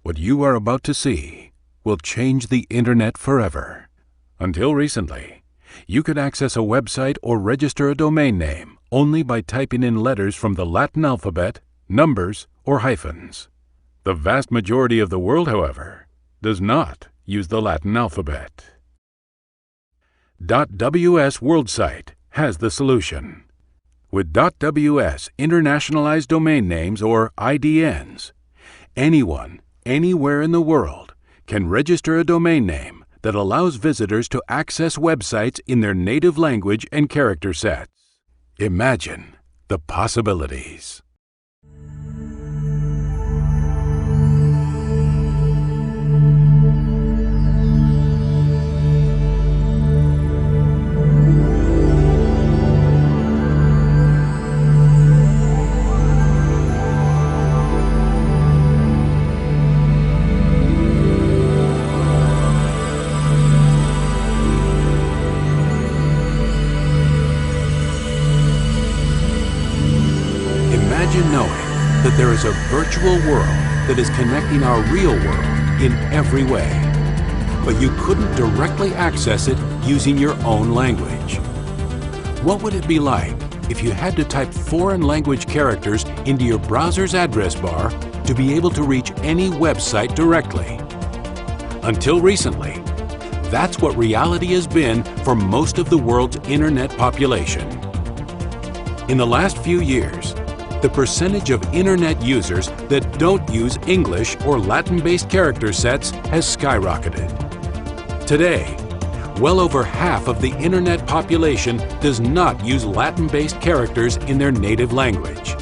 What you are about to see will change the internet forever. Until recently, you could access a website or register a domain name only by typing in letters from the Latin alphabet, numbers, or hyphens. The vast majority of the world, however, does not use the Latin alphabet. .ws World Site has the solution. With .ws Internationalized Domain Names, or IDNs, anyone, anywhere in the world can register a domain name that allows visitors to access websites in their native language and character sets. Imagine the possibilities. Imagine knowing that there is a virtual world that is connecting our real world in every way, but you couldn't directly access it using your own language. What would it be like if you had to type foreign language characters into your browser's address bar to be able to reach any website directly? Until recently, that's what reality has been for most of the world's internet population. In the last few years, the percentage of internet users that don't use English or Latin-based character sets has skyrocketed. Today, well over half of the internet population does not use Latin-based characters in their native language,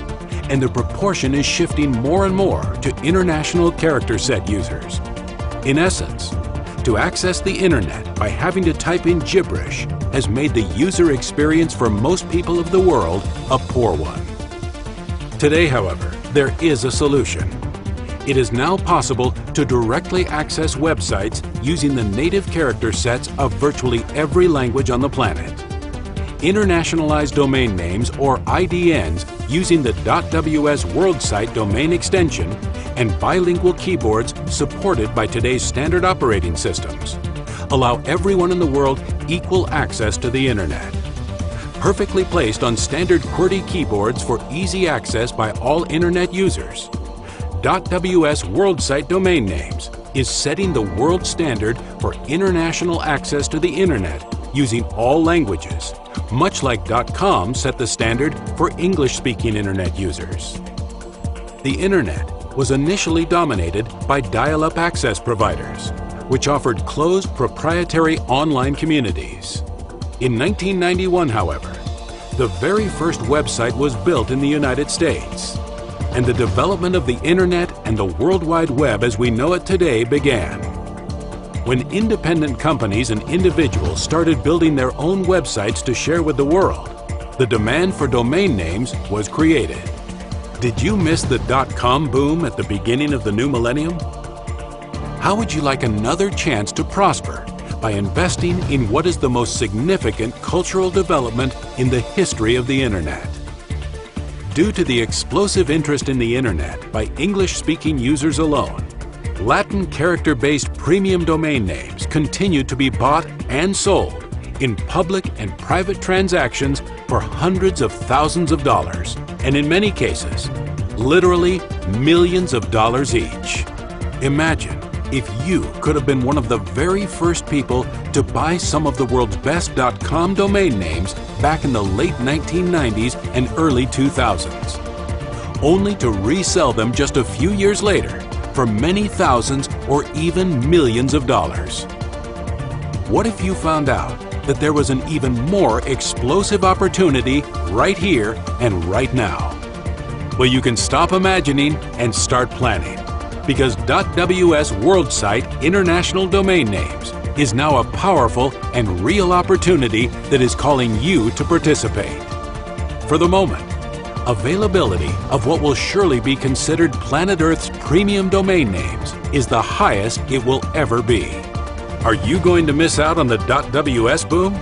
and the proportion is shifting more and more to international character set users. In essence, to access the internet by having to type in gibberish has made the user experience for most people of the world a poor one. Today, however, there is a solution. It is now possible to directly access websites using the native character sets of virtually every language on the planet. Internationalized domain names, or IDNs, using the .ws World Site domain extension and bilingual keyboards supported by today's standard operating systems allow everyone in the world equal access to the internet. Perfectly placed on standard QWERTY keyboards for easy access by all internet users, .ws World Site domain names is setting the world standard for international access to the internet using all languages, much like .com set the standard for English-speaking internet users. The internet was initially dominated by dial-up access providers, which offered closed proprietary online communities. In 1991, however, the very first website was built in the United States, and the development of the internet and the World Wide Web as we know it today began. When independent companies and individuals started building their own websites to share with the world, the demand for domain names was created. Did you miss the .com boom at the beginning of the new millennium? How would you like another chance to prosper by investing in what is the most significant cultural development in the history of the internet? Due to the explosive interest in the internet by English-speaking users alone, Latin character-based premium domain names continue to be bought and sold in public and private transactions for hundreds of thousands of dollars, and in many cases, literally millions of dollars each. Imagine if you could have been one of the very first people to buy some of the world's best .com domain names back in the late 1990s and early 2000s, only to resell them just a few years later for many thousands or even millions of dollars. What if you found out that there was an even more explosive opportunity right here and right now? Well, you can stop imagining and start planning, because .ws World Site International Domain Names is now a powerful and real opportunity that is calling you to participate. For the moment, availability of what will surely be considered planet Earth's premium domain names is the highest it will ever be. Are you going to miss out on the .ws boom?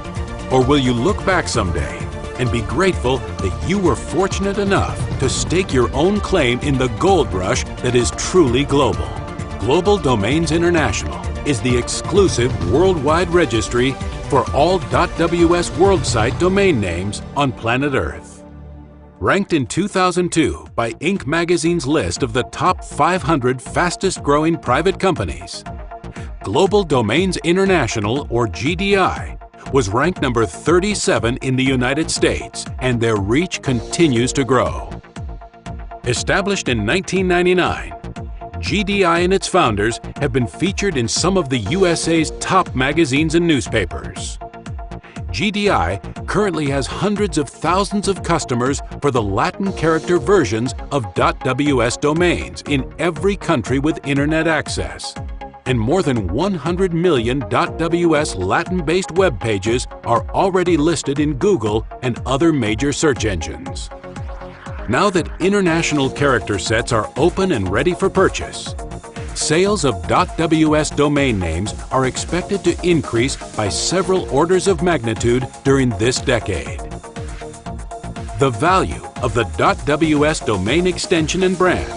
Or will you look back someday and be grateful that you were fortunate enough to stake your own claim in the gold rush that is truly global? Global Domains International is the exclusive worldwide registry for all .ws world site domain names on planet Earth. Ranked in 2002 by Inc. magazine's list of the top 500 fastest-growing private companies, Global Domains International, or GDI, was ranked number 37 in the United States, and their reach continues to grow. Established in 1999, GDI and its founders have been featured in some of the USA's top magazines and newspapers. GDI currently has hundreds of thousands of customers for the Latin character versions of .ws domains in every country with internet access, and more than 100 million .ws Latin-based web pages are already listed in Google and other major search engines. Now that international character sets are open and ready for purchase, sales of .ws domain names are expected to increase by several orders of magnitude during this decade. The value of the .ws domain extension and brand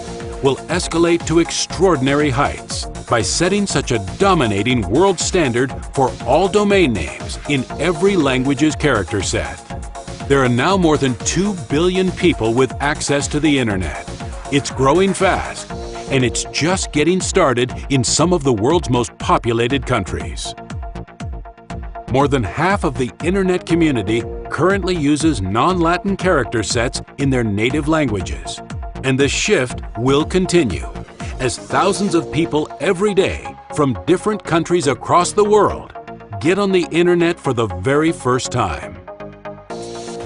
will escalate to extraordinary heights by setting such a dominating world standard for all domain names in every language's character set. There are now more than 2 billion people with access to the internet. It's growing fast, and it's just getting started in some of the world's most populated countries. More than half of the internet community currently uses non-Latin character sets in their native languages, and the shift will continue as thousands of people every day from different countries across the world get on the internet for the very first time.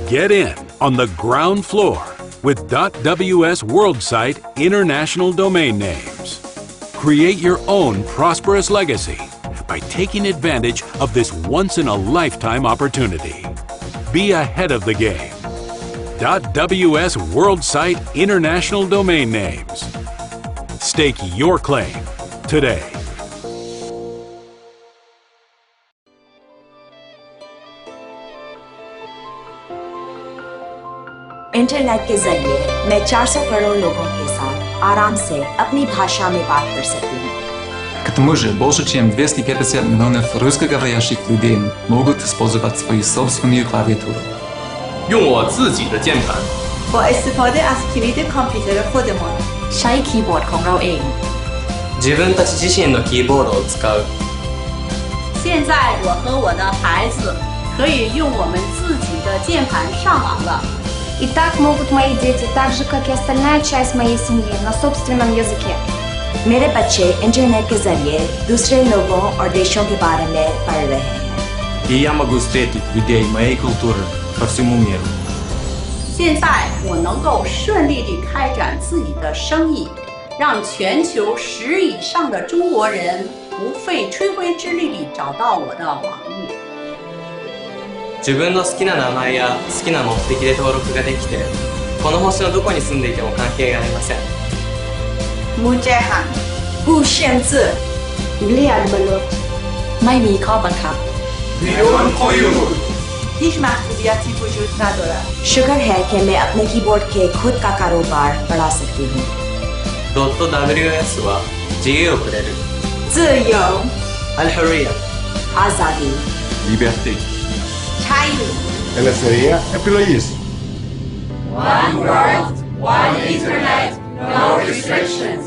Get in on the ground floor with .ws world site international domain names. Create your own prosperous legacy by taking advantage of this once-in-a-lifetime opportunity. Be ahead of the game. .ws world site international domain names. Stake your claim today. Internet के जरिए मैं 400 करोड़ लोगों के साथ आराम से अपनी भाषा में बात कर सकती हूँ. К тому же, больше чем 250 миллионов русскоговорящих людей могут использовать свою собственную клавиатуру. 用我自己的键盘 با استفاده از کلید کامپیوتر خودمان ใช้คีย์บอร์ดของเราเอง 自分たち自身のキーボードを使う现在我和我的孩子可以用我们自己的键盘上网了 И так могут мои дети, так же, как и остальная часть моей семьи, на собственном языке. मेरे बच्चे इंटरनेट के जरिए दूसरे लोगों और देशों के बारे में पढ़ रहे हैं. И я могу встретить людей моей культуры по всему миру. 现在我能够顺利地开展自己的生意，让全球10以上的中国人不费吹灰之力地找到我的网页。自分の好きな名前や好きな目的で登録ができて、この星のどこに住んでいても関係がありません。 मुझे हाँ 不限制 Влияет болот. ไม่มีข้อบังคับ هیچ محدودیتی وجود ندارد. शुक्र है कि मैं अपने कीबोर्ड के खुद का कारोबार बढ़ा सकती हूँ. .ws は自由をくれる。自由 الحرية आज़ादी Liberté. 参与 Ελευθερία επιλογής. One world, one internet, no restrictions.